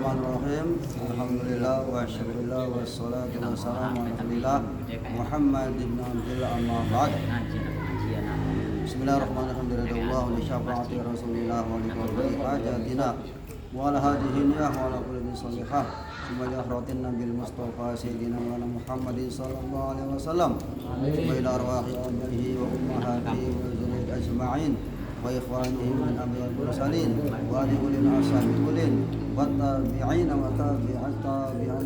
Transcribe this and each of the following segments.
Bismillahirrahmanirrahim. Alhamdulillah wa syukurillah wa salatu wa salam ala rasulillah Muhammad ibn Abdillah amma ba'd. Bismillahirrahmanirrahim. Alhamdulillah wa syafa'ati rasulillah wa liqadri hajatina wa ala hadihi niyah wa ala kulli salihah. Semoga rahmatin nabil mustafa sayyidina Muhammadin sallallahu alaihi wasallam. Wa ila arwahi abaihi wa ummahatihi wa zurriyyati ajma'in. Wa ikhwanihim min amril mursalin wa ali ulil ashabi ulil wa tabi'ina wa tabi'an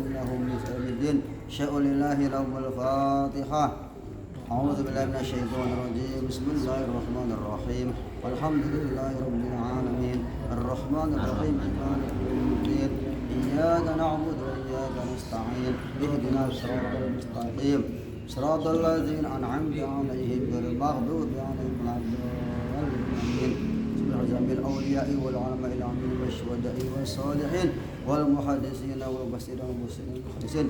lahum bi ihsanin sya'ulillahi lahumul fatihah. A'udzu billahi minasyaitonir rajim. Bismillahirrahmanirrahim. Alhamdulillahi rabbil alamin. Arrahmanir rahim. Maliki yaumiddin. Iyyaka na'budu wa iyyaka nasta'in. Ihdinas siratal mustaqim. Siratal ladzina an'amta 'alaihim ghairil maghdubi 'alaihim waladdallin. Bismillahirrahmanirrahim. Awliya'i wal 'ulama'i al-'amilin wasyuhada'i was-shalihin wal muhadditsin wal mufassirin wal muhaddisin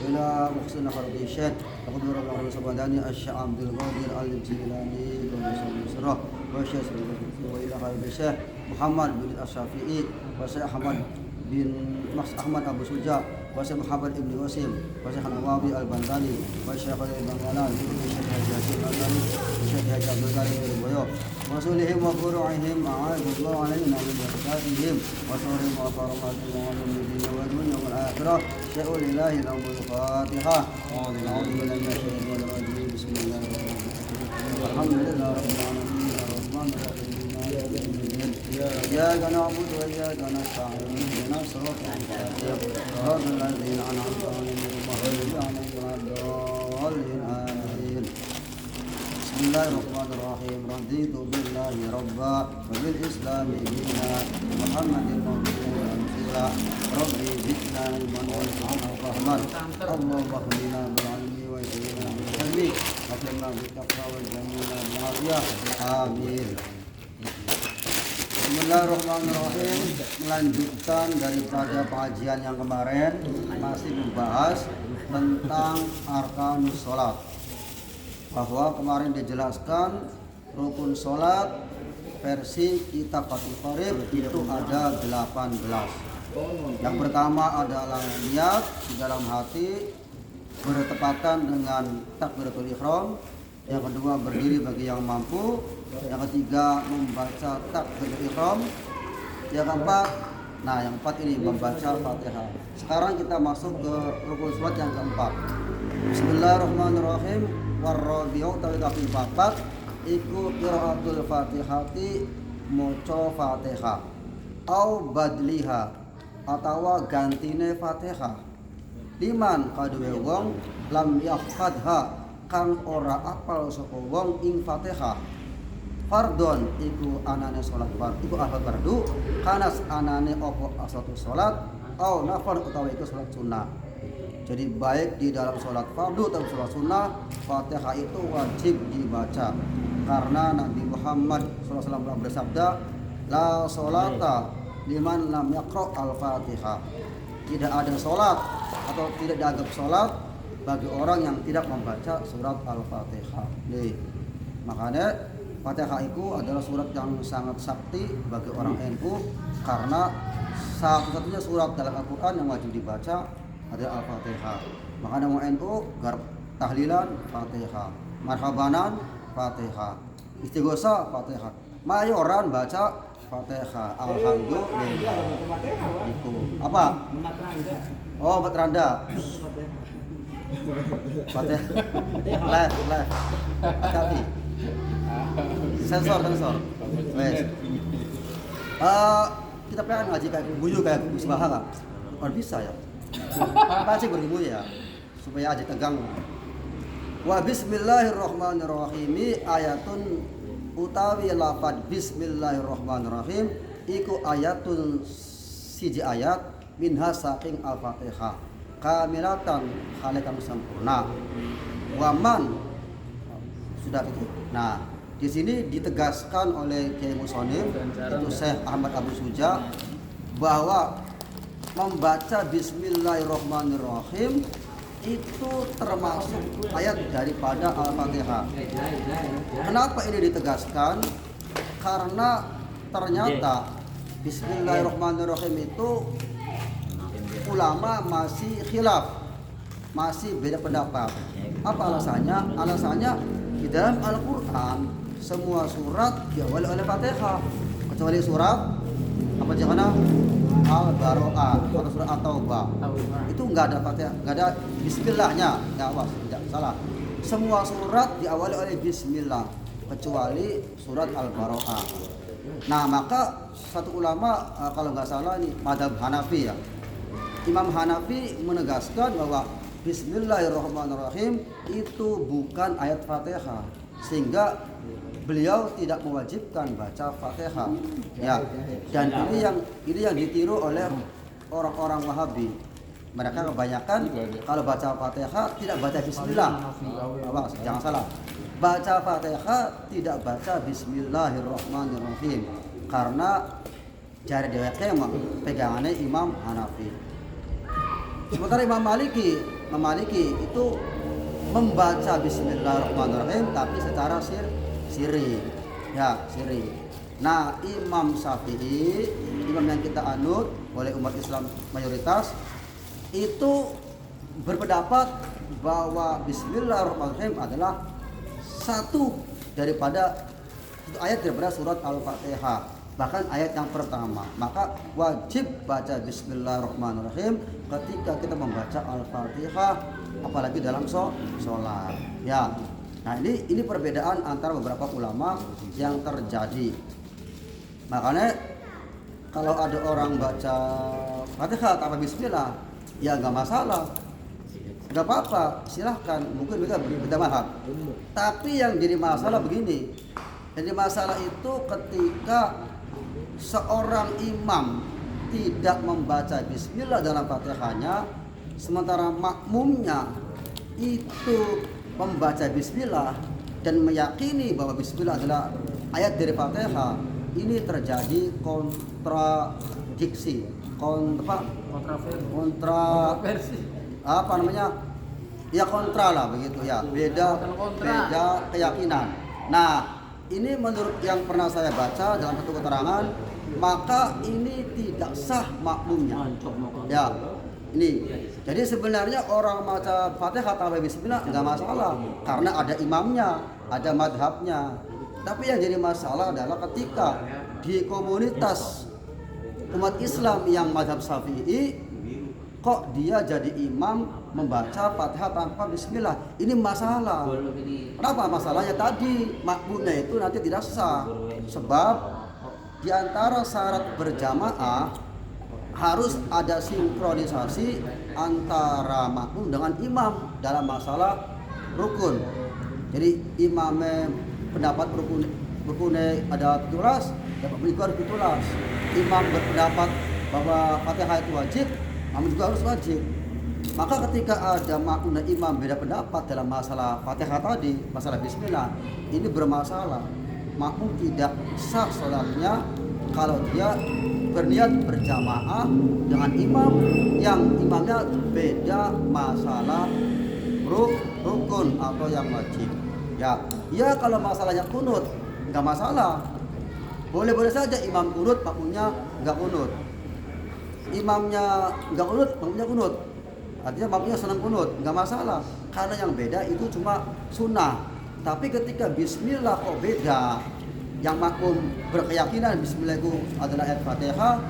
ila muhsin khardisyan taqdir Allahu subhanahu asy-Syekh Abdul Qadir Al-Jilani wa wa Syekh wa ila khardisyan Muhammad bin Asy-Syafi'i wa Syekh Ahmad bin Mas Ahmad Abu Suja wa Syekh Muhammad ibn Wasim wa Syekh Nawawi Al-Bantani wa Syekh Al-Bangkalan wa Syekh Haji Al-Bantani wa Syekh Haji Abdul Karim Al-Boyo wa sulihim wa furu'ihim a'adullahu alaina min barakatihim wa sawrihim wa faramatin wa min wa dunya wal akhirah sya'ulillahi lahumul fatihah. A'udzu billahi minasyaitonir rajim. Bismillahirrahmanirrahim. Alhamdulillahi rabbil alamin arrahmanir rahim. إياك نعبد وإياك نستعين اهدنا الصراط المستقيم صراط الذين أنعمت عليهم غير المغضوب عليهم ولا الضالين آمين. بسم الله الرحمن الرحيم. رضيت بالله ربا وبالإسلام دينا ومحمد رسولا ربي زدنا علما وارزقنا فهما اللهم اهدنا بالعلم واهدنا بالحلم واكرمنا بالتقوى وجنبنا بالعافية آمين. Bismillahirrahmanirrahim. Melanjutkan daripada pengajian yang kemarin, masih membahas tentang arkanus sholat. Bahwa kemarin dijelaskan rukun sholat versi kitab Fathul Qorib itu ada 18. Yang pertama adalah niat di dalam hati bertepatan dengan takbiratul ihram. Yang kedua berdiri bagi yang mampu. Yang ketiga membaca takbiratul ihram. Yang keempat, ini membaca Fatihah. Sekarang kita masuk ke rukun salat yang keempat. Bismillahirrahmanirrahim. Warrabi'u tawitafi papat iku qiraatul Fatihati maca Fatihah au badliha atawa gantine Fatihah. Liman kaduwe wong lam yahfadha kang ora apal sapa wong ing Fatihah. Fardon iku anane salat fardhu iku ahad fardhu kanas anane apa asatu salat au nafar utawa iku salat sunnah. Jadi baik di dalam salat fardhu atau salat sunnah Fatihah itu wajib dibaca karena Nabi Muhammad SAW bersabda la sholata liman lam yaqra al-Fatihah. Tidak ada salat atau tidak dianggap salat bagi orang yang tidak membaca surat Al-Fatihah. Nih, makanya Fatihah itu adalah surat yang sangat sakti bagi orang NU karena satu-satunya surat dalam Al-Quran yang wajib dibaca adalah Al-Fatihah. Makanya mau NU garap tahlilan Fatihah, marhabanan Fatihah, istighosah Fatihah, mayoran baca Fatihah. Alhamdulillah. Itu apa? Oh, Batranda. Fatihah. Live. Hati. Sensor. Wes. Kita pengen ngaji kayak buyu kayak Musbaha enggak? Kalau bisa ya. Pasti beribu ya. Supaya aja tegang. Wa bismillahirrahmanirrahim ayatun utawi lafaz bismillahirrahmanirrahim iku ayatun siji ayat minha saking al-Fatihah kamilatan halekan sempurna. Waman sudah itu. Nah, di sini ditegaskan oleh Kiai Musonif itu Syekh Ahmad Abu Suja bahwa membaca bismillahirrahmanirrahim itu termasuk ayat daripada Al-Fatihah. Kenapa ini ditegaskan? Karena ternyata bismillahirrahmanirrahim itu ulama masih khilaf, masih beda pendapat. Apa alasannya? Alasannya di dalam Al-Quran semua surat diawali oleh Fatihah kecuali surat apa jangan Al-Baro'ah atau surat At-Taubah. Itu nggak ada Fatihah, nggak ada Bismillahnya, nggak awas, tidak salah. Semua surat diawali oleh Bismillah kecuali surat Al-Baro'ah. Nah maka satu ulama kalau nggak salah ini mazhab Hanafi ya, Imam Hanafi menegaskan bahwa Bismillahirrahmanirrahim itu bukan ayat Fatihah, sehingga beliau tidak mewajibkan baca Fatihah. Ya, dan ini yang ditiru oleh orang-orang Wahabi. Mereka kebanyakan kalau baca Fatihah tidak baca Bismillah. Awas, jangan salah. Baca Fatihah tidak baca Bismillahirrahmanirrahim karena jari deweknya memang pegangannya Imam Hanafi. Sementara Imam Maliki itu membaca Bismillahirrahmanirrahim tapi secara siri. Ya, siri. Nah, Imam Syafi'i, imam yang kita anut oleh umat Islam mayoritas, itu berpendapat bahwa Bismillahirrahmanirrahim adalah satu ayat daripada surat Al-Fatihah, bahkan ayat yang pertama. Maka wajib baca Bismillahirrahmanirrahim ketika kita membaca Al-Fatihah, apalagi dalam sholat. Ya. Nah ini perbedaan antara beberapa ulama yang terjadi. Makanya kalau ada orang baca Fatihah tanpa Bismillah, ya nggak masalah, nggak apa-apa, silahkan. Mungkin mereka berbeda mazhab. Tapi yang jadi masalah begini, jadi masalah itu ketika seorang imam tidak membaca Bismillah dalam Fatihahnya, sementara makmumnya itu membaca Bismillah dan meyakini bahwa Bismillah adalah ayat dari Fatihah. Ini terjadi kontradiksi, kontra lah begitu ya, beda keyakinan. Nah ini menurut yang pernah saya baca dalam satu keterangan, maka ini tidak sah makmumnya. Ya, ini. Jadi sebenarnya orang baca Fatihah tanpa Bismillah nggak masalah, karena ada imamnya, ada madhabnya. Tapi yang jadi masalah adalah ketika di komunitas umat Islam yang madhab Syafi'i, kok dia jadi imam membaca Fatihah tanpa Bismillah. Ini masalah. Kenapa masalahnya? Tadi makmumnya itu nanti tidak sah, sebab di antara syarat berjamaah harus ada sinkronisasi antara makmum dengan imam dalam masalah rukun. Jadi imamnya pendapat rukunnya ada 17, dapat juga harus 17. Imam berpendapat bahwa Fatihah itu wajib, makmum juga harus wajib. Maka ketika ada makmum dan imam beda pendapat dalam masalah Fatihah tadi, masalah Bismillah, ini bermasalah. Makmum tidak sah sholatnya kalau dia berniat berjamaah dengan imam yang imamnya beda masalah rukun atau yang wajib. Ya kalau masalahnya kunut nggak masalah, boleh saja imam kunut, makmumnya nggak kunut. Imamnya nggak kunut, makmumnya kunut. Artinya makmumnya senang kunut, nggak masalah. Karena yang beda itu cuma sunnah. Tapi ketika Bismillah kok beda, yang makmum berkeyakinan Bismillah itu adalah ayat Fatihah,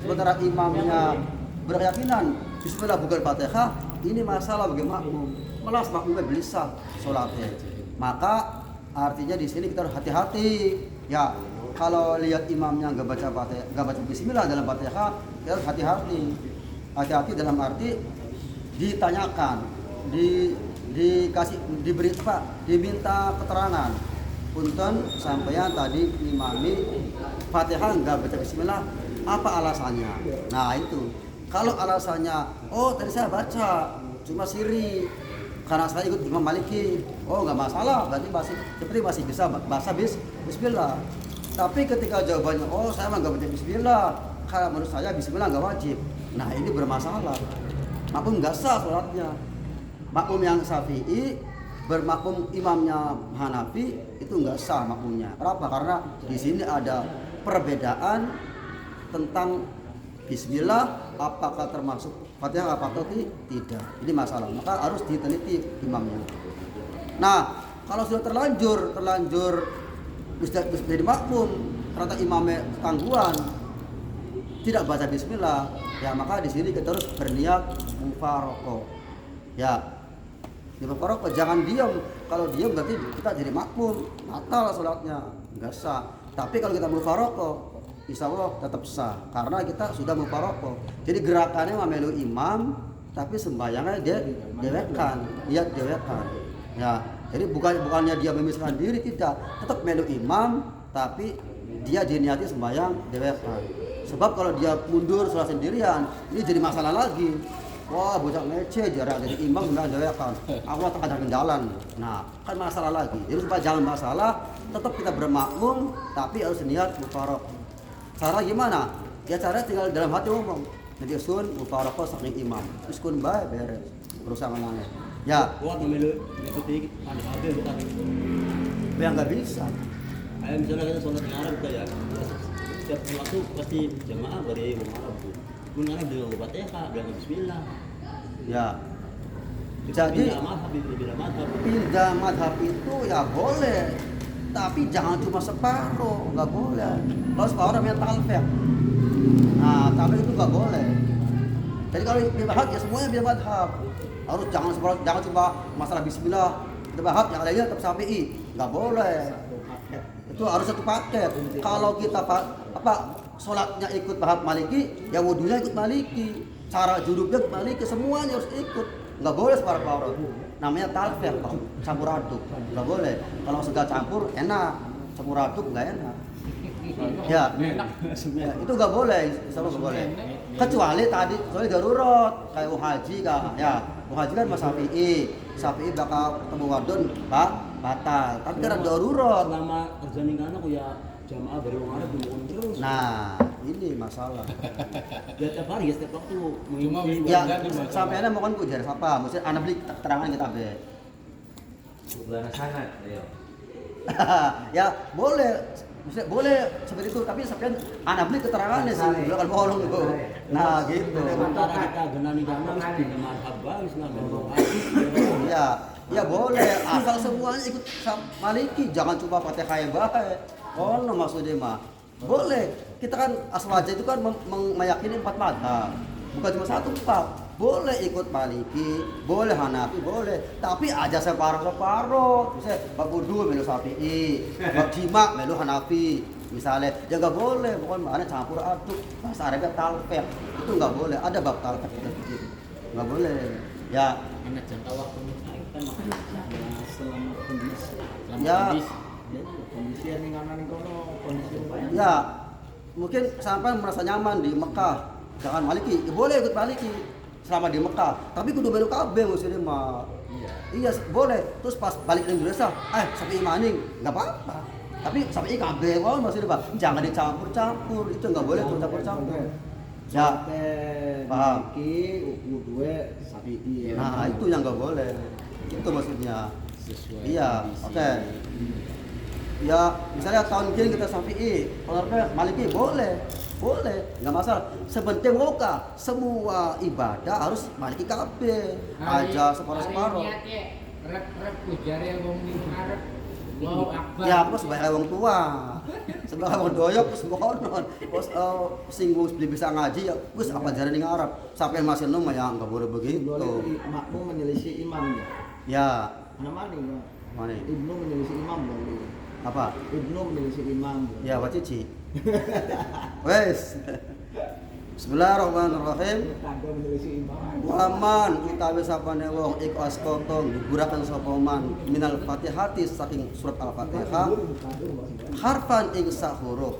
sementara imamnya berkeyakinan Bismillah bukan Fatihah, ini masalah bagi makmum. Malas makmumnya gelisah sholatnya. Maka artinya di sini kita harus hati-hati. Ya, kalau lihat imamnya nggak baca Fatihah, nggak baca Bismillah dalam Fatihah, kita harus hati-hati. Hati-hati dalam arti ditanyakan, diminta keterangan. Punten sampeyan tadi imami Fatihah nggak baca Bismillah, apa alasannya? Nah itu, kalau alasannya, oh tadi saya baca cuma siri karena saya ikut Imam Maliki, oh nggak masalah, berarti masih bisa baca Bismillah. Tapi ketika jawabannya, oh saya nggak baca Bismillah, karena menurut saya Bismillah nggak wajib. Nah ini bermasalah, makmum nggak sah sholatnya. Makmum yang Syafi'i bermakmum imamnya Hanafi itu nggak sah makmumnya. Kenapa? Karena di sini ada perbedaan tentang bismillah apakah termasuk Fatihah apa atau tidak. Ini masalah. Maka harus diteliti imamnya. Nah, kalau sudah terlanjur jadi makmum ternyata imamnya tangguhan tidak baca bismillah, ya maka di sini kita harus berniat mufaraqah. Ya, di mufaraqah jangan diam. Kalau diam berarti kita jadi makmum, batal salatnya, enggak sah. Tapi kalau kita mufaraqah, insya Allah tetap sah karena kita sudah mufaraqah. Jadi gerakannya memelu imam, tapi sembahyangnya dia dewekan, dia dewekan. Ya, jadi bukannya dia memisahkan diri, tidak, tetap melu imam, tapi dia diniati sembahyang dewekan. Sebab kalau dia mundur sholat sendirian, ini jadi masalah lagi. Wah, bocah ngece jarak jadi imam sembahyang dewekan. Aku tak jalan. Nah, kan masalah lagi. Jadi supaya jangan masalah, tetap kita bermakmum, tapi harus niat mufaraqah. Cara gimana? Ya cara tinggal dalam hati ngomong. Jadi sun mufaraqah saking imam. Terus kun bae beres. Berusaha menangis. Ya. Kuat melu ikuti ada habis tadi. Yang nggak bisa. Kayak misalnya kita sholat di Arab kayak setiap waktu pasti jamaah dari orang Arab. Pun Arab dengan Fatihah, dengan bismillah. Ya. Jadi pindah madhab itu ya boleh. Tapi jangan cuma separuh, nggak boleh. Kalau separuh namanya talfiq. Nah, talfiq itu nggak boleh. Jadi kalau pindah madhab ya semuanya pindah madhab. Harus jangan cuma masalah bismillah pindah madhab, yang lainnya tetap Syafi'i. Nggak boleh. Itu harus satu paket. Kalau kita sholatnya ikut madhab Maliki, ya wudunya ikut Maliki, cara juduknya ikut Maliki, semuanya harus ikut. Nggak boleh separuh-paruh. Namanya talfiq, campur aduk. Nggak boleh. Kalau sudah campur enak, campur aduk nggak enak. Ya, itu nggak boleh, sama nggak boleh. Kecuali tadi soalnya darurat, kayak haji kan, ya haji kan mas Syafi'i bakal ketemu wadon batal. Tapi karena darurat. Selama terjadi kan aku ya jamaah dari orang Arab dimukulin terus. Nah, ini masalah. Ya tiap hari ya setiap waktu. Ya, sampai ada mau kan gue jari siapa? Maksudnya anak beli keterangan kita be. Bukan sangat, ya. Ya boleh. Maksudnya boleh seperti itu, tapi sampai anak beli keterangannya sih, bukan bohong itu. Nah, gitu. Sementara kita genani ganas di madhab bagus lah. Ya boleh, asal semuanya ikut Maliki, jangan cuma Fatihah yang baik. Oh, no, maksudnya mah boleh. Kita kan asal aja itu kan meyakini 4 madhab, bukan cuma 1 4. Boleh ikut Maliki, boleh Hanafi, boleh. Tapi aja separuh-separuh. Misalnya bab wudu melu Syafi'i, bab jima melu Hanafi. Misalnya, ya nggak boleh. Pokoknya mana campur aduk. Bahasa Arabnya talfiq, itu nggak boleh. Ada bab talfiq gitu, nggak boleh. Ya. Anak jangka waktunya kita makan selama kondisi. Ya. Kondisi yang nganan kono kondisi lumayan. Ya, mungkin sampai merasa nyaman di Mekah, jangan Maliki. Ya, boleh ikut Maliki selama di Mekah. Tapi kudu melu kabeh maksudnya mah. Iya, boleh. Terus pas balik ke Indonesia, Syafi'i maning, enggak apa-apa. Tapi Syafi'i kabeh wae maksudnya, Pak. Jangan dicampur-campur. Itu enggak boleh campur-campur. Ya, paham. Iki wuduwe Syafi'i. Nah, itu yang enggak boleh. Itu maksudnya. Iya, oke. Ya, misalnya tahun kini kita Syafi'i, kalau Maliki boleh, nggak masalah. Sepenting muka, semua ibadah harus Maliki kabeh, aja separuh-separuh. Rep pujare wong ning arep. Wow, akbar. Ya, aku sebagai wong tua, sebagai wong doyok, semonon, terus singgung bisa ngaji, ya, terus apa jare ning Arab, sampai masih nom ya nggak boleh begitu. Makmum menyelisih imam ya. Ya. Mana nih? Mana? Ibnu menyelisih imam boleh. Apa? Ibnu menyelisih imam. Ya, wacici. Wes. Bismillahirrahmanirrahim. Tanda menyelisih imam. Waman utawi sapane wong iku askotong diguraken sapa man minal Fatihati saking surat Al-Fatihah harfan ing sak huruf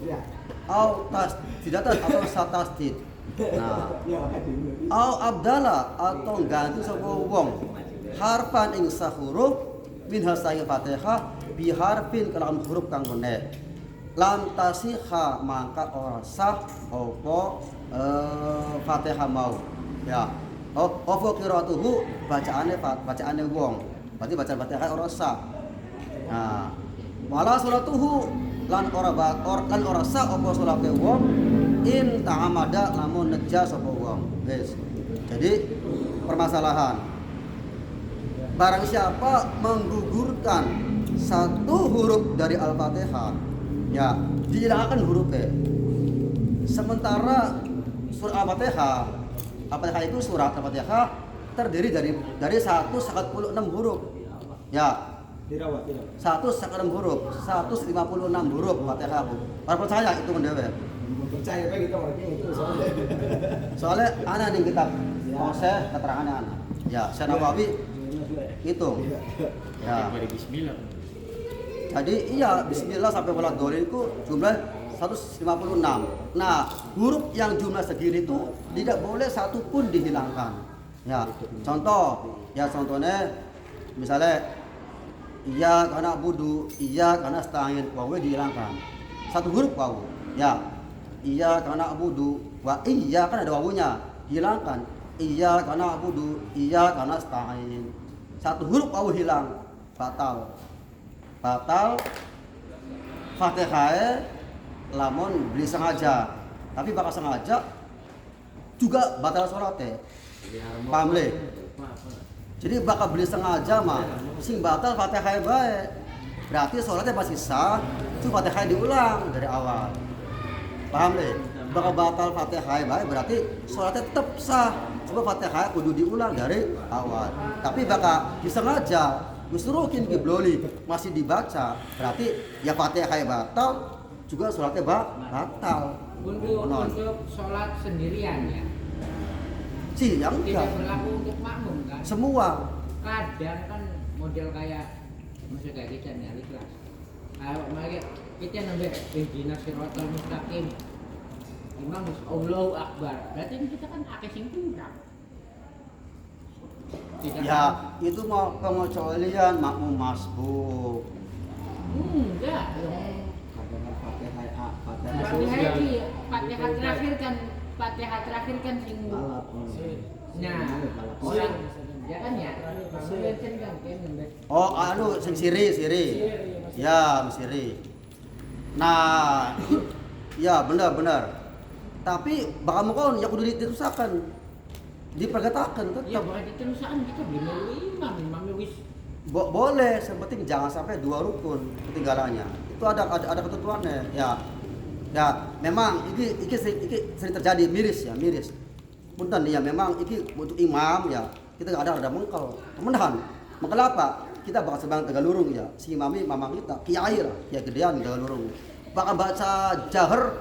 au tasdidatan atau satasdid. Nah, au abdala atau ganti sapa wong harfan ing sak huruf min hasaing Fatihah bi harfin kalawan huruf kang nek lam tasihha maka ora sah apa Fatihah mau. Ya. Apa qiraatuhu bacaane wong. Berarti bacaan Fatihah ora sah. Nah, wala salatuhu lan ora sah apa salate wong in ta'amada lamun neja sapa wong. Wis. Jadi permasalahan barang siapa menggugurkan satu huruf dari Al-Fatihah, ya dihilangkan hurufnya. Sementara surah Al-Fatihah itu surat Al-Fatihah terdiri dari 146 huruf. Ya, Tidak. 146 huruf, 156 huruf Fatihah. Para percaya itu mendewe. Percaya pak kita orang itu soalnya. Soalnya ana ning kitab Moses keterangannya ana. Ya, Syekh Nawawi hitung. Ya. Bismillah. Jadi iya bismillah sampai wala dolin itu jumlah 156. Nah, huruf yang jumlah segini itu tidak boleh satu pun dihilangkan. Ya, contohnya misalnya iya karena budu, iya karena setangin, wawe dihilangkan. Satu huruf wawu. Ya, iya karena budu, wa iya kan ada wawunya, hilangkan. Iya karena budu, iya karena setangin. Satu huruf wawu hilang, batal. Fatihah lamun beli sengaja, tapi bakal sengaja juga batal sholatnya. Paham le? Jadi bakal beli sengaja mah sing batal Fatihah bae. Berarti sholatnya masih sah, itu Fatihah diulang dari awal. Paham le? Bakal batal Fatihah bae berarti sholatnya tetap sah. Coba Fatihah kudu diulang dari awal. Tapi bakal disengaja Gusurukin gibloli masih dibaca, berarti ya Fatihah batal, juga sholatnya batal. Untuk sholat sendirian ya. Yang Tidak enggak. berlaku untuk makmum kan. Semua. Kadang kan model kayak maksudnya kayak kita nih ikhlas. Makanya kita nambah ihdinas siratal mustaqim. Imam Allahu Akbar. Berarti kita kan akeh sing kurang. Ya, itu mau pengecualian makmum masbuk. Enggak. Fatihah terakhir kan sing orang ya kan ya. Oh, sing siri. Ya, siri. Nah, ya benar. Tapi bakal mukon ya kudu ditusakan. Diperkatakan tetap. Ya bukan diterusan kita belum melu imam wis. Boleh, yang penting jangan sampai 2 rukun ketinggalannya. Itu ada ketentuannya. Ya, memang ini sering terjadi miris. Punten ya memang ini untuk imam ya kita ada mengkel. Temenan. Mengkel apa? Kita bakal sebang Tegalurung ya. Si imami mamang kita kiai lah, kiai gedean Tegalurung. Bakal baca jahar,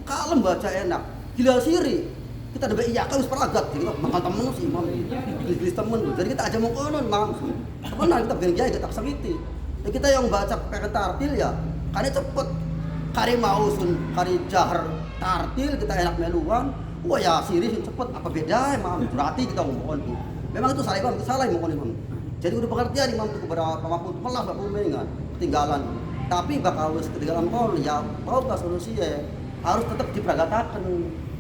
kalem baca enak. Gila siri. Kita ada iya kan harus peragat kita makan temen sih imam gelis temen jadi kita aja mau konon mam temenan kita bikin kiai kita kesakiti dan kita yang baca pakai tartil ya karena cepet kari mausun kari jahar tartil kita enak meluan wah ya siri cepet apa beda mam berarti kita ngomong tuh memang itu salah imam jadi udah pengertian imam tuh kepada pemapun melah gak punya ketinggalan tapi bakal harus ketinggalan kon ya mau gak solusinya harus tetap diperagatakan.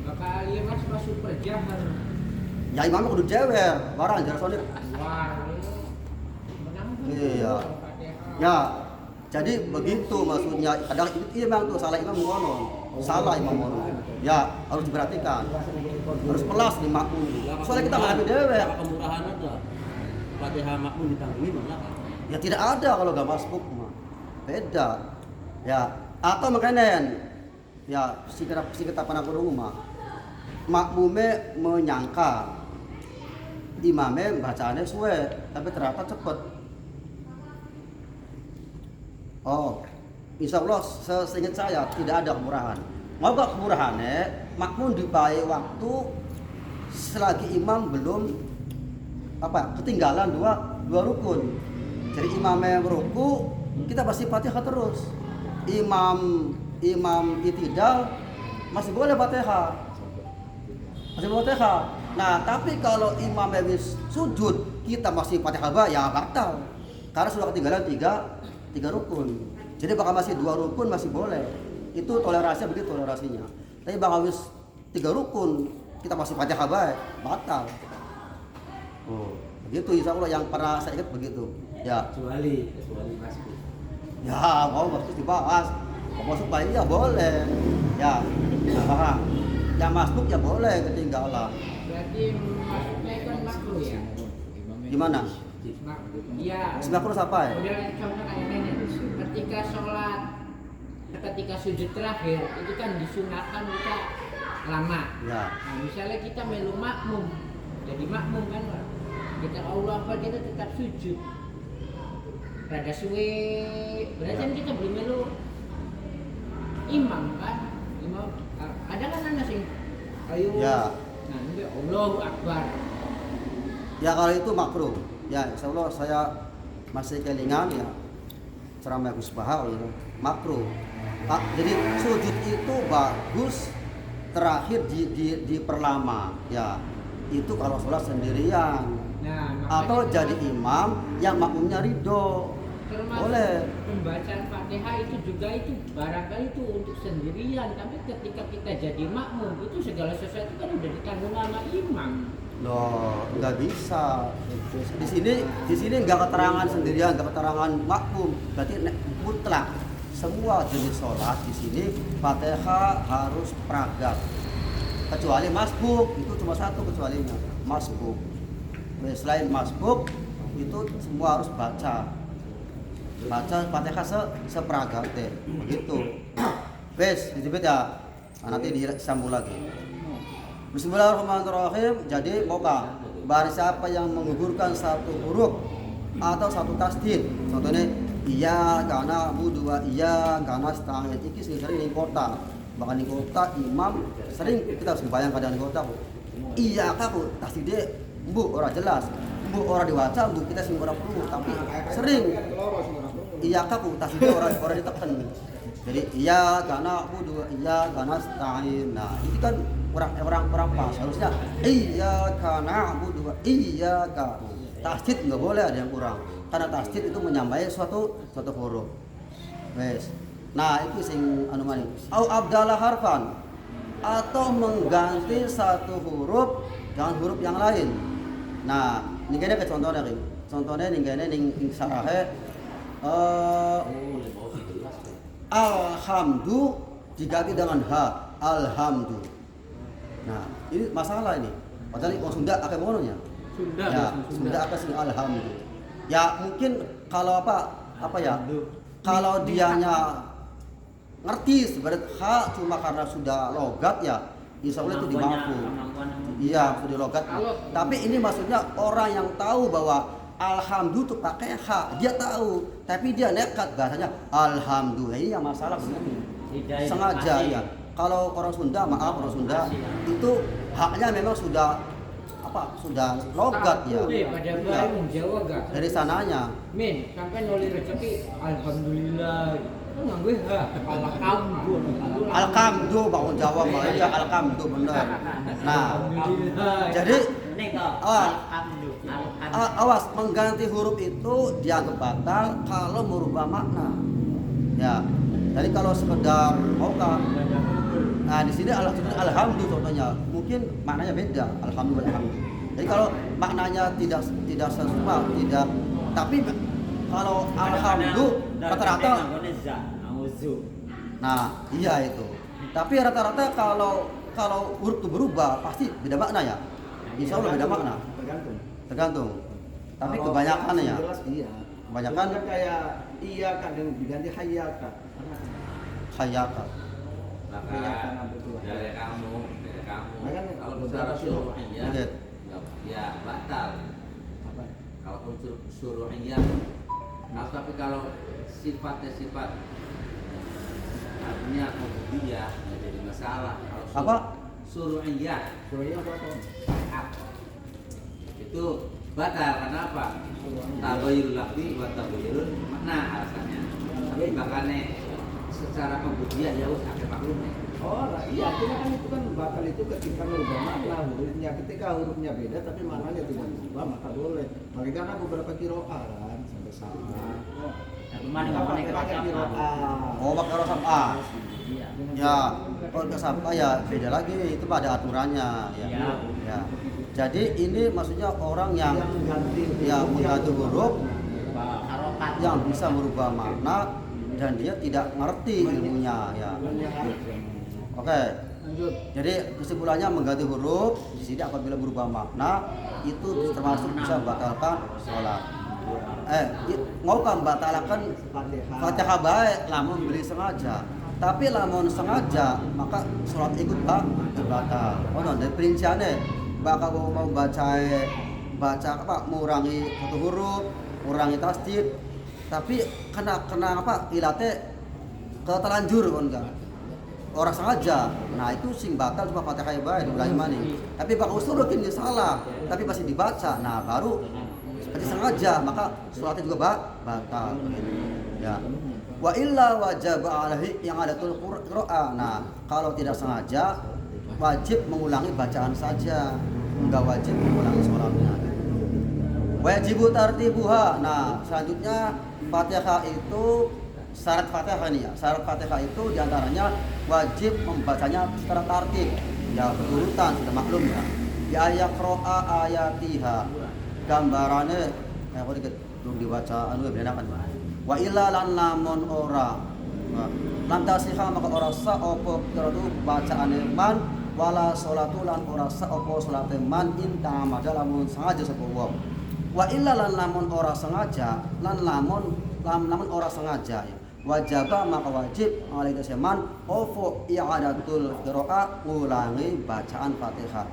Bakal lihat masuk perjahar. Ya imamnya kudu jewer, barang jarak soalnya. Wah, Iya. Ya, jadi begitu maksudnya. Kadang itu memang tuh salah imam ngono, salah imam ngono. Ya harus diperhatikan, harus pelas di makmum. Soalnya kita nggak ada dewe. Kemurahan ada. Fatihah makmum ditanggungi mana? Ya tidak ada kalau nggak masbuk mah. Beda. Ya atau makanya ya si kita panakun mah. Makmume menyangka imamnya bacaannya suwe tapi ternyata cepet. Oh, insya Allah seingat saya tidak ada kemurahan. Mau gak kemurahannya makmum dibayar waktu selagi imam belum ketinggalan dua rukun. Jadi imamnya ruku kita pasti Fatihah terus. Imam itidal masih boleh Fatihah. Nah, tapi kalau imam habis sujud, kita masih Fatihah ya batal. Karena sudah ketinggalan tiga rukun. Jadi bakal masih 2 rukun masih boleh. Itu toleransinya begitu toleransinya. Tapi bakal habis 3 rukun, kita masih Fatihah batal. Oh, begitu insya Allah yang pernah saya ingat begitu. Ya. Kecuali masuk. Ya, mau masuk dibahas. Mau masuk bayi ya boleh. Ya. Nah, yang masbuk ya boleh ketinggalan. Berarti maksudnya kan makruh ya? Gimana? Iya. Makruh apa ya? Udah contoh kayak ini. Ketika sholat, ketika sujud terakhir itu kan disunahkan kita lama. Ya. Nah, misalnya kita melu makmum, jadi makmum kan, kita Allah Akbar kita tetap sujud. Rada suwe, berarti kan kita belum melu imam kan? Imam ada kan anak sing ayo. Ya. Nah, ini Allahu Akbar. Ya kalau itu makruh. Ya, insya Allah saya masih kelingan ya. Ceramah Gus Baha itu makruh. Jadi sujud itu bagus terakhir diperlama ya. Itu kalau sholat sendirian. Nah, Atau makanya jadi imam yang makmumnya ridho. termasuk Boleh. pembacaan Fatihah itu juga itu barangkali itu untuk sendirian, tapi ketika kita jadi makmum itu segala sesuatu kan udah ditanggung sama imam. Loh, nggak bisa. Di sini nggak keterangan sendirian, nggak keterangan makmum. Berarti mutlak semua jenis sholat di sini Fatihah harus pragat. Kecuali masbuk itu cuma satu kecualinya masbuk. Selain masbuk itu semua harus baca Fatihah sepragate begitu. Wes, disebut ya. Nah, nanti disambung lagi. Bismillahirrahmanirrahim. Jadi moga barang siapa yang menggugurkan satu huruf atau satu tasdid, contohnya iya karena budu iya karena setengah iki sering di kota. Bahkan di kota imam sering kita sembahyang kadang di kota. Iya kaku tasdidnya bu orang jelas. Bu orang diwaca, bu kita sing orang perlu, tapi sering iya kaku tasdidnya orang ditekan. Jadi iya karena budu iya karena setengah. Nah, itu kan orang pas harusnya iya karena budu iya ka. Tasdid nggak boleh ada yang kurang karena tasdid itu menyamai suatu huruf. Wes. Nah, itu sing anu mani. Au abdalah harfan atau mengganti satu huruf dengan huruf yang lain. Nah, ini kayaknya ke contohnya nih. Contohnya ning kene ning sarahe alhamdu diganti dengan ha, alhamdu. Nah, ini masalah ini. Padahal orang Sunda akeh ngononya. Sunda. Ya, Sunda akeh sing alhamdu. Ya, mungkin kalau apa ya? Kalau dianya ngerti sebenarnya ha cuma karena sudah logat ya, insya Allah itu dimampu. Iya, sudah logat. Tapi ini maksudnya orang yang tahu bahwa alhamdu itu pakai ha, dia tahu, tapi dia nekat bahasanya alhamdulillah. Iya masalah sebenarnya. Sengaja ya. Kalau orang Sunda, maaf orang Sunda itu haknya memang sudah sudah logat ya. Pada baru Jawa gak? Dari sananya. Min, sampai noli rezeki alhamdulillah. Kan nganggo ha, alhamdu. Alhamdu bangun Jawa mah ya alhamdu bener. Nah, jadi awas mengganti huruf itu dianggap batal kalau merubah makna. Ya. Jadi kalau sekedar maukah. Nah, di sini alhamdulillah contohnya. Mungkin maknanya beda, alhamdulillah. Jadi kalau maknanya tidak sesuai, tidak tapi kalau alhamdulillah rata-rata nah, iya itu. Tapi rata-rata kalau huruf itu berubah pasti beda makna ya. Insya Allah beda makna. Tergantung. Tapi Kalau kebanyakan ya. jelas iya. Kebanyakan kan kayak iya kan yang diganti hayaka. hayaka. Maka dari kamu Makanya kalau beberapa secara suruhiyah Oke. ya batal. Apa? Kalau suruhiyah, nah, tapi kalau sifat artinya ubudiyah nggak jadi masalah. Kalau Apa? suruhiyah Surya apa? itu batal karena apa? Tabayyurul lafzi wa tabayyurul makna alasannya. Tapi makanya secara ubudiyah ya wis akeh maklumnya. Oh, iya, artinya kan itu kan batal itu ketika merubah makna hurufnya. Ketika hurufnya beda tapi maknanya tidak berubah maka boleh. Makanya karena beberapa kiroah kan sampai sama. Pakai kiroah. Oh, pakai rosam A. Ya, kalau ke Sapa ya beda lagi, itu pada aturannya ya. Ya. Jadi ini maksudnya orang yang mengganti huruf yang bisa merubah makna dan dia tidak ngerti ilmunya ya. Oke, Lanjut. Jadi kesimpulannya mengganti huruf di sini apabila berubah makna itu termasuk bisa batalkan sholat. Mau batalkan Fatihah baik lamun beli sengaja. Tapi lamun sengaja maka sholat ikut batal. Oh non, dari perinciannya bakal mau baca apa mengurangi satu huruf, mengurangi tasdid. Tapi kena apa ilatnya terlanjur kan enggak. Orang sengaja, nah itu sing batal cuma Fatihah baik diulangi mana. Tapi bakal usul ini salah, tapi masih dibaca. Nah baru seperti sengaja, maka sholatnya juga batal. Ya. Wa illa wajib alaihi yang ada tul qira'ah. Nah kalau tidak sengaja wajib mengulangi bacaan saja, enggak wajib mengulangi sholatnya. Wajibu tartibuha. Nah selanjutnya Fatihah itu syarat Fatihah ini ya. Syarat Fatihah itu diantaranya wajib membacanya secara tartib, ya berurutan sudah maklum ya. Bi ayaqra'a ayatiha. Gambarannya kok dikit belum dibaca beneran. Wa illa lan lamun ora. Lam tasihha maka ora sa opo qira'atu bacaane man wala sholatu lan ora sa opo sholate man inta lamun sengaja sapa wong. Wa illa lan lamun ora sengaja lan lamun ora sengaja ya. Wajaba maka wajib alaihi seman opo i'adatul qira'ah ngulangi bacaan Fatihah.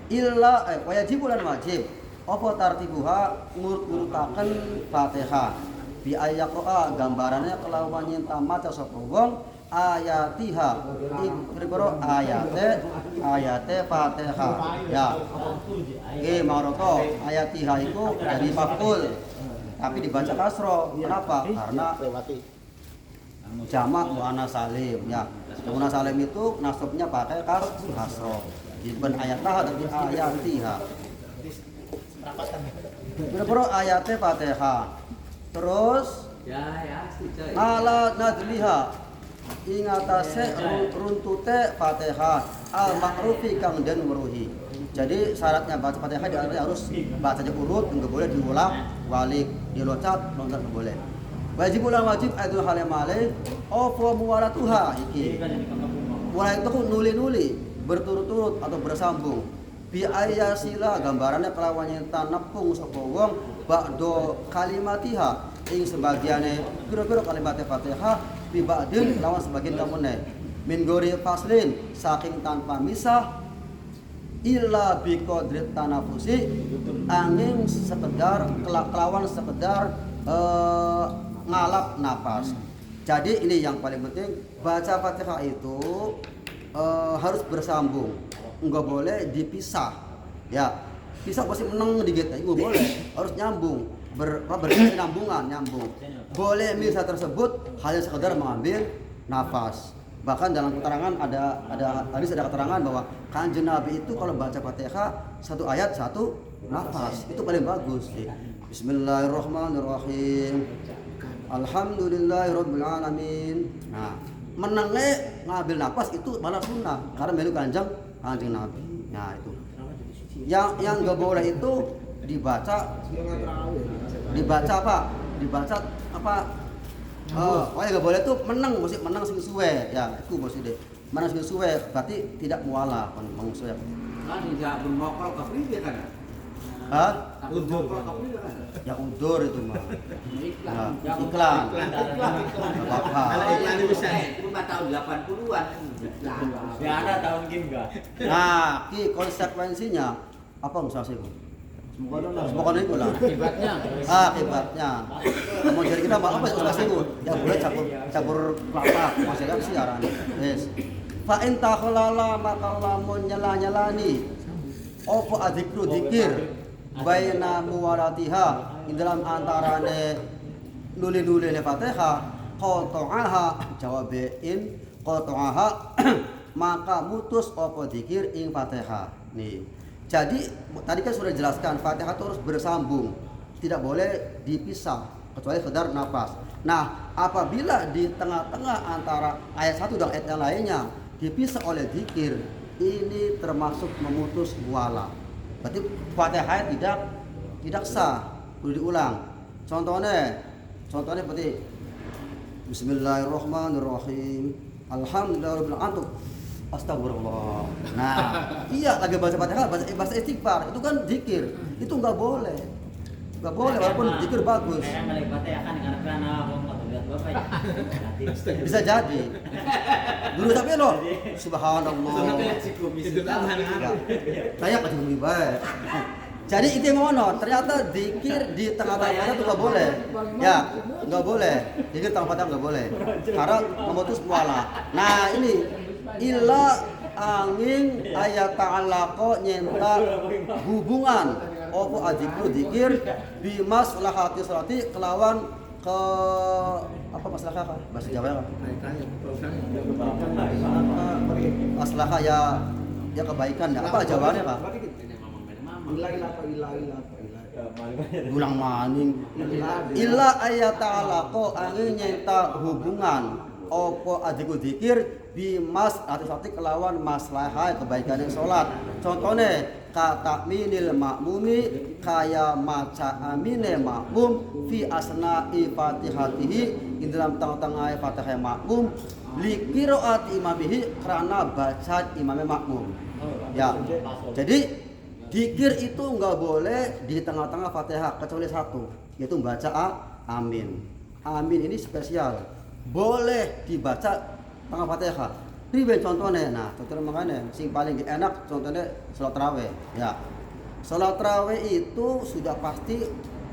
Illa wajib lan wajib opo tartibuha ngurut-ngurutaken Fatihah. Bi ayaqra gambarannya kelawan nyinta maca sapa wong ayatiha ikribro ayate Fatihah ya. Maroto ayatiha itu dari maf'ul tapi dibaca kasro. Kenapa? Karena jamak muannas salim ya. Muannas salim itu nasabnya pakai kasro. Bukan ayatah tapi ayatiha. Berbro ayatnya Fatihah. Terus ala nadliha ingatase runtute Fatihah al ma'rufi kang den weruhi. Jadi syaratnya baca Fatihah harus bacanya urut, enggak boleh diulang, balik, diloncat enggak boleh. Wajib ulang wajib adul halim alaih opo muwalatuha iki. Mulai itu nuli-nuli berturut-turut atau bersambung. Bi ayasila gambarannya kelawan nyenta nepung sapa wong ba'do kalimatiha ing sebagiane pira-pira kalimat Fatihah bi ba'din lawan sebagian kamune min gori faslin saking tanpa misah illa bi qadrit tanafusi angin sekedar kelawan sekedar ngalap napas. Jadi ini yang paling penting, baca Fatihah itu harus bersambung, enggak boleh dipisah. Ya, pisah pasti menang dikit, enggak boleh, harus nyambung, berkesinambungan, nyambung. Boleh misal tersebut hanya sekedar mengambil nafas. Bahkan dalam keterangan ada keterangan bahwa Kanjeng Nabi itu kalau baca Fatihah satu ayat satu nafas, itu paling bagus. Bismillahirrahmanirrahim. Alhamdulillahirabbil alamin. Nah, menengnya ngambil napas itu malah sunnah karena melu Kanjeng Nabi. Nah, itu. Yang enggak boleh itu dibaca apa? Dibaca apa? Oh, enggak boleh tuh mesti menang sing suwe. Ya, itu mesti deh. Menang sing suwe berarti tidak mualah menang suwe. Kan tidak bermokol ke priwe kan? Hah? Udur. Ya udur itu mah. Iklan. Iklan. Apa-apa. Kalau iklan itu saya tahun 80-an. Ya ada tahun game enggak? Nah, konsekuensinya apa misalnya sih? Semoga itu lah. Akibatnya. Akibatnya. Mau jadi kita apa sudah sih? Ya boleh campur kelapa. Maksudnya sih arane. Yes. Fa in takhlala maka lamun nyala-nyalani. Opo adzikru dzikir baina muwalatiha di dalam antarane nuli-nuli Fatihah qata'aha jawabein qata'aha maka mutus opo dzikir ing Fatihah. Nih. Jadi tadi kan sudah dijelaskan Fatihah itu harus bersambung, tidak boleh dipisah kecuali sekedar nafas. Nah, apabila di tengah-tengah antara ayat satu dan ayat yang lainnya dipisah oleh zikir, ini termasuk memutus mualah. Berarti Fatihah tidak sah, perlu diulang. Contohnya seperti Bismillahirrahmanirrahim. Alhamdulillahirabbil alamin. astagfirullah. Nah, iya lagi baca Fatihah, bahasa istighfar, itu kan zikir. Itu nggak boleh. Nggak boleh walaupun zikir bagus. Saya balik Fatihah kan dengan karena mau lihat Bapak ya. Bisa jadi. Dulu tapi loh, subhanallah. Ya. Saya kasih lebih baik. Jadi itu yang ngono, ternyata zikir di tengah-tengah itu nggak boleh. Ya, nggak boleh. Zikir tengah-tengah nggak boleh. Karena memutus mualah. Nah ini illa angin ayat ta'alaqo nyenta hubungan opo adikru zikir bimas lahati salati kelawan ke apa masalah bahasa Jawa masalah ya kebaikan ya apa jawabannya Kak? Ulang maning illa ayat ta'alaqo angin nyenta hubungan opo adikru zikir bimas atau satu kelawan maslahah kebaikan sholat. Contohnya kata minil makmumi kaya maca amine makmum fi asna'i fatihatihi di dalam tengah-tengah fatihah makmum li qiraati imamihi karena baca imamnya makmum. Ya. Jadi zikir itu nggak boleh di tengah-tengah fatihah kecuali satu yaitu baca amin. Amin ini spesial. Boleh dibaca tengah Fatihah. Priben contohnya, nah contohnya makanya sing paling enak contohnya sholat tarawih. Ya, sholat tarawih itu sudah pasti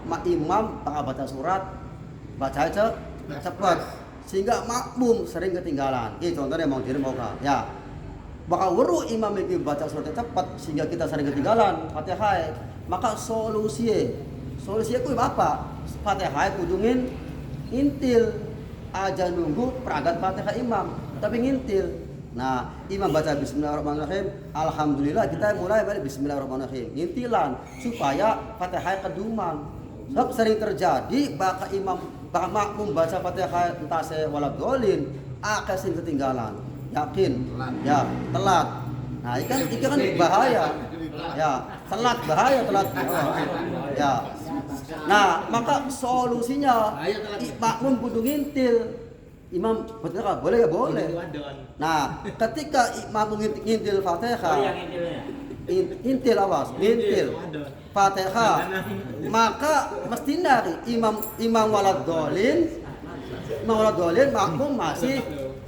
imam tengah baca surat baca aja cepat sehingga makmum sering ketinggalan. Ini contohnya mau diri mau ya. Bakal weru imam ini baca suratnya cepat sehingga kita sering ketinggalan Fatihah. Maka solusinya ku apa? Fatihah kudungin intil aja nunggu peragat Fatihah imam tapi ngintil. Nah, imam baca bismillahirrahmanirrahim, alhamdulillah kita mulai dari bismillahirrahmanirrahim. Ngintilan supaya Fatihah keduman. Sebab sering terjadi baka makmum baca Fatihah entah saya waladolin akasin ketinggalan. Yakin? Ya, telat. Nah, itu kan bahaya. Ya, telat bahaya telat. Ya. Nah, maka solusinya makmum kudu ngintil. Imam betul kan? Boleh ya boleh. Nah, ketika makmum ngintil Fatihah, intil awas, ngintil Fatihah, maka mestinya imam waladolin makmum masih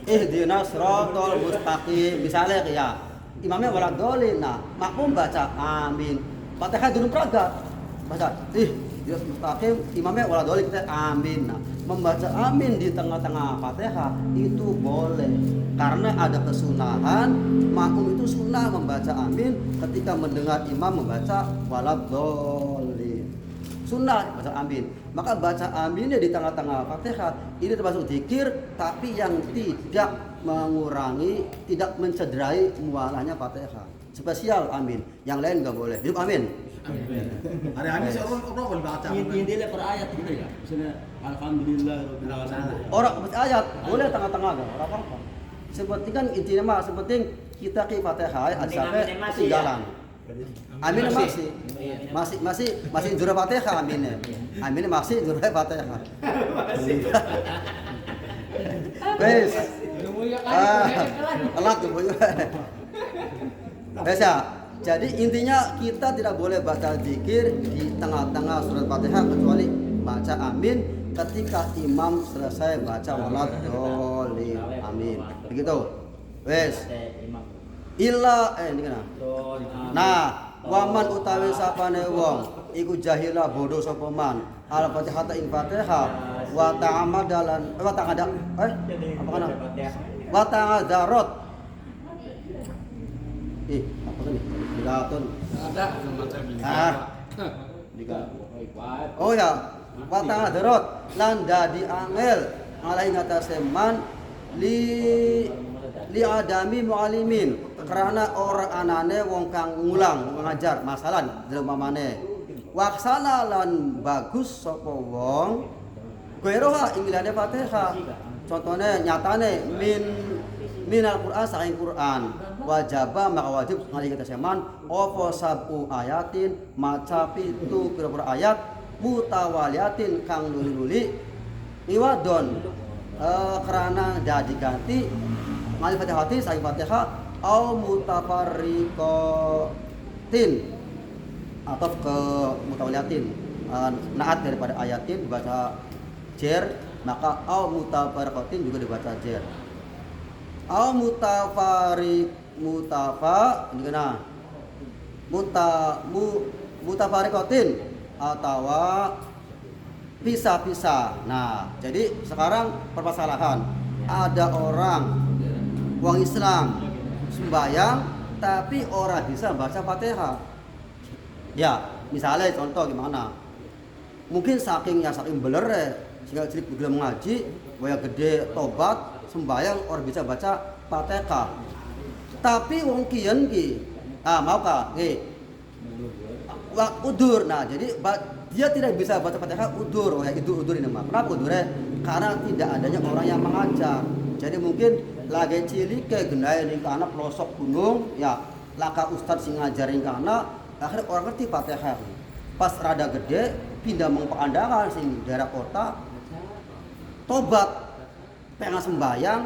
ihdinas siratal mustaqim misalnya ya. Imamnya waladolin, nah makmum baca amin. Fatihah dulu peragat. Baca ihdinas mustaqim, imamnya waladolin kita amin. Nah, membaca amin di tengah-tengah Fatihah itu boleh karena ada kesunahan makmum itu sunnah membaca amin ketika mendengar imam membaca waladolin sunnah baca amin. Maka baca aminnya di tengah-tengah Fatihah ini termasuk zikir tapi yang tidak mengurangi, tidak mencederai mualahnya Fatihah. Spesial amin, yang lain nggak boleh. Hidup amin. Hari-hari saya orang boleh baca. Intinya per ayat gitu ya. Misalnya alhamdulillah rabbil alamin. Orang ayat boleh tengah-tengah enggak apa-apa. Sepenting kan intinya mah sepenting kita ke Fatihah ada sampai ketinggalan. Amin masih jurah Fatihah aminnya. Aminnya masih jurah Fatihah. Wes. Telat tuh. Wes ya. Jadi intinya kita tidak boleh baca zikir di tengah-tengah surat Fatihah kecuali baca amin ketika imam selesai baca waladolin amin. Begitu. Wes. Illa ini kan. Nah, waman utawi sapane wong iku jahila bodoh sapa man al-Fatihah ing Fatihah wa ta'amadalan apa kana? Wa ta'adarat. Apa kan nih? Digaton. Ada semacam ini. Oh ya, wa ta'adarat lan dadi angel alai ngatasé man li adami muallimin karena orang anane wong kang ngulang mengajar masalah dalam mamane waksana lan bagus sapa wong goeroha ingilane Fatihah contohnya nyatane min Al-Qur'an saking Qur'an wajaba maka wajib ngali kita seman opo sabu ayatin maca pitu pira-pira ayat mutawaliatin kang luli-luli iwadon karena dah diganti ngali Fatihah saking Fatihah au mutafarriqatin atau ke mutawaliatin. Naat daripada ayatin dibaca jer, maka au mutafarriqatin juga dibaca jer. Au mutafa ini kena mutafarriqatin atau pisah-pisah. Nah, jadi sekarang permasalahan ada orang Islam sembahyang tapi orang bisa baca Fatihah. Ya, misalnya contoh gimana? Mungkin saking beler sehingga jadi belum ngaji, waya gede tobat sembahyang orang bisa baca Fatihah. Tapi wong kiyen ki, maukah? Udur. Nah, jadi dia tidak bisa baca Fatihah udur. Ya itu udur ini mah. Kenapa udurnya? Karena tidak adanya orang yang mengajar. Jadi mungkin lagi cilik ke gendaya ning kana pelosok gunung, ya laka ustad sing ngajarin kana, akhirnya orang ngerti Fatihah. Pas rada gede pindah mengpandangan sing daerah kota, tobat pengen sembayang,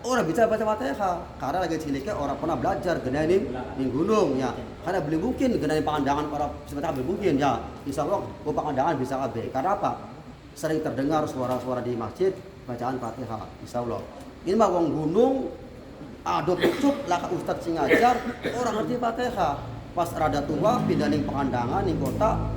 orang bisa baca Fatihah. Karena lagi ciliknya orang pernah belajar gendaya ning gunung, ya. Karena belum mungkin gendaya pandangan para sebentar belum mungkin, ya. Insyaallah pandangan bisa kabeh. Karena apa? Sering terdengar suara-suara di masjid bacaan Fatihah, insyaallah. Ini mah wong gunung ada pucuk lah ustad sing ngajar orang ngerti Fatihah. Pas rada tua pindah ning pandangan ning kota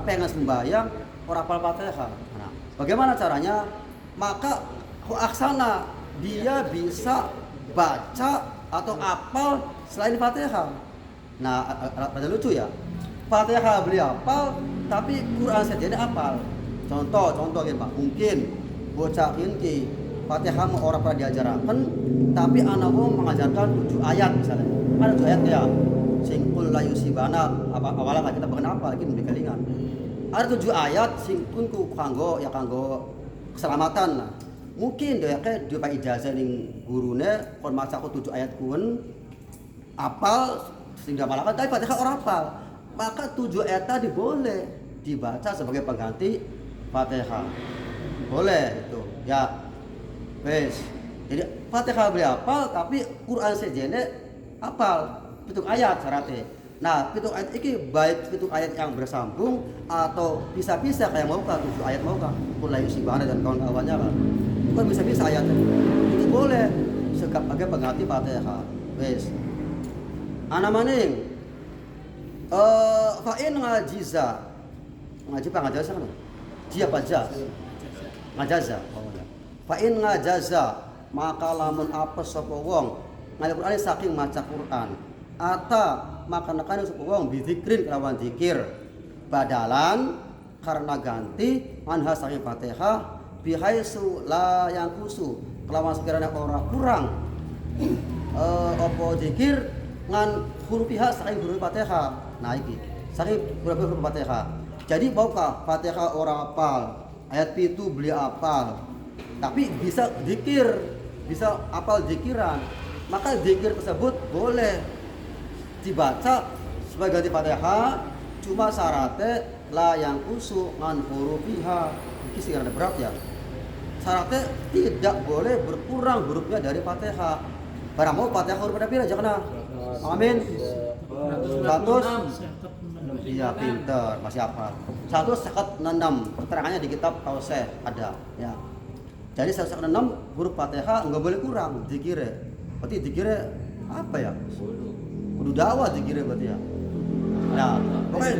pengen sembahyang orang hafal Fatihah. Nah, bagaimana caranya? Maka aksana dia bisa baca atau hafal selain Fatihah. Nah, ada lucu ya. Fatihah beli hafal tapi Quran saja hafal. Contoh ya Pak. Mungkin bocah inti Fatihah mau orang pernah diajarkan, tapi anak mau mengajarkan 7 ayat misalnya. Ada 7 ayat ya. Sing kul la yusibana awalnya kita bahkan apa lagi memberi kelingan. Ada 7 ayat sing pun kanggo keselamatan. Nah, mungkin dia kayak dia pakai ijazah ning gurune kon maca 7 ayat kun apal sehingga malakan tapi Fatihah orang apal. Maka 7 ayat tadi boleh dibaca sebagai pengganti Fatihah. Boleh itu. Ya. Wes. Jadi Fatihah beli hafal tapi Quran sejene hafal 7 ayat syaratnya. Nah, 7 ayat ini baik 7 ayat yang bersambung atau bisa-bisa kayak mau kah 7 ayat mau kah? Mulai Yusibana dan kawan-kawannya lah. Bukan bisa-bisa ayatnya. Itu boleh sebagai pengganti Fatihah. Wes. Ana maning fa'in ngajiza. Ngaji apa ngajaza kan? Dia baca. Ngajaza. Fa'in ngajaza maka lamun apes sapa wong ngaji Quran saking maca Quran ata maka nekane sapa wong bizikrin kelawan zikir badalan karena ganti manha saking Fatihah bihaisu la yang kusu kelawan sekiranya ora kurang apa zikir ngan hurufiha saking huruf Fatihah. Nah iki saking huruf Fatihah. Jadi maukah Fatihah ora hafal ayat pitu beli hafal tapi bisa zikir, bisa apal zikiran, maka zikir tersebut boleh dibaca sebagai ganti Fatihah, cuma syaratnya la yang usu ngan hurufiha. Ini sih ada berat ya. Syaratnya tidak boleh berkurang hurufnya dari Fatihah. Barang mau Fatihah huruf berapa jangan. Amin. 100. Iya pinter, masih hafal. 156 keterangannya di kitab Tauseh ada ya. Jadi 106 huruf Fatihah enggak boleh kurang zikirnya. Berarti zikirnya apa ya? Kudu dakwah zikirnya berarti ya. Nah, pokoknya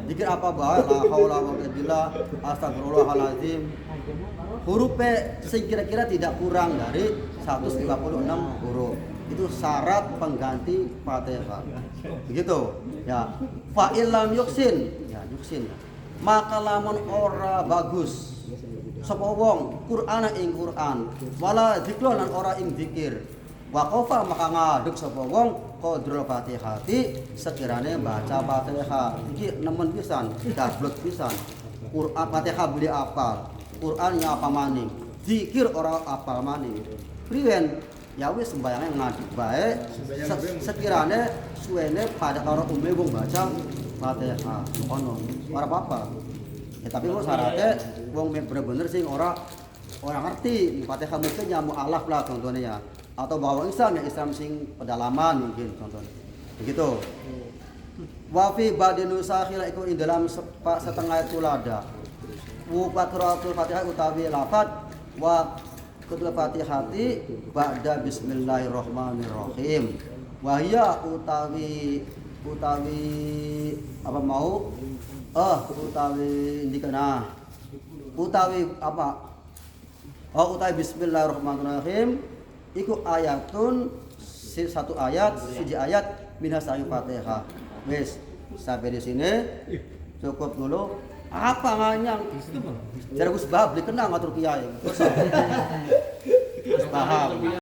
zikir apa bae la haula wala quwwata illa astagfirullahalazim. Hurufnya sing kira-kira tidak kurang dari 156 huruf. Itu syarat pengganti Fatihah. Begitu. Ya. Fa illam yuksin. Ya, yuksin. Maka lamun ora bagus sapa wong Qur'ana ing Qur'an wala zikron lan ora ing zikir waqafa maka ngadeg sapa wong qadrul Fatihati sekirane baca Fatihah iki nemen pisan gablek pisan Qur'an Fatihah beli apal Qur'an nya apa maning zikir ora apal maning priwen ya wis sembayange ngadeg bae sekirane suwene pada karo umum wong baca Fatihah ono ora apa-apa. Ya tapi kok syaratnya wong bener-bener sing orang ngerti Fatihah mungkin ya mu'alaf lah contohnya ya atau bahwa Islam ya Islam sing pedalaman mungkin contohnya begitu. Wa fi badinu sakhila iku ing dalam setengah tulada wa qiraatul Fatihah utawi lafaz wa qiraatul Fatihati ba'da bismillahirrahmanirrahim wa hiya utawi apa mau utawi ndikana utawi apa utawi bismillahirrahmanirrahim iku ayatun satu ayat siji ayat minhas Fatihah. Wes sampai di sini cukup dulu. Apa nganyang? Cara Gus Babli kenang ngatur kiai. Paham.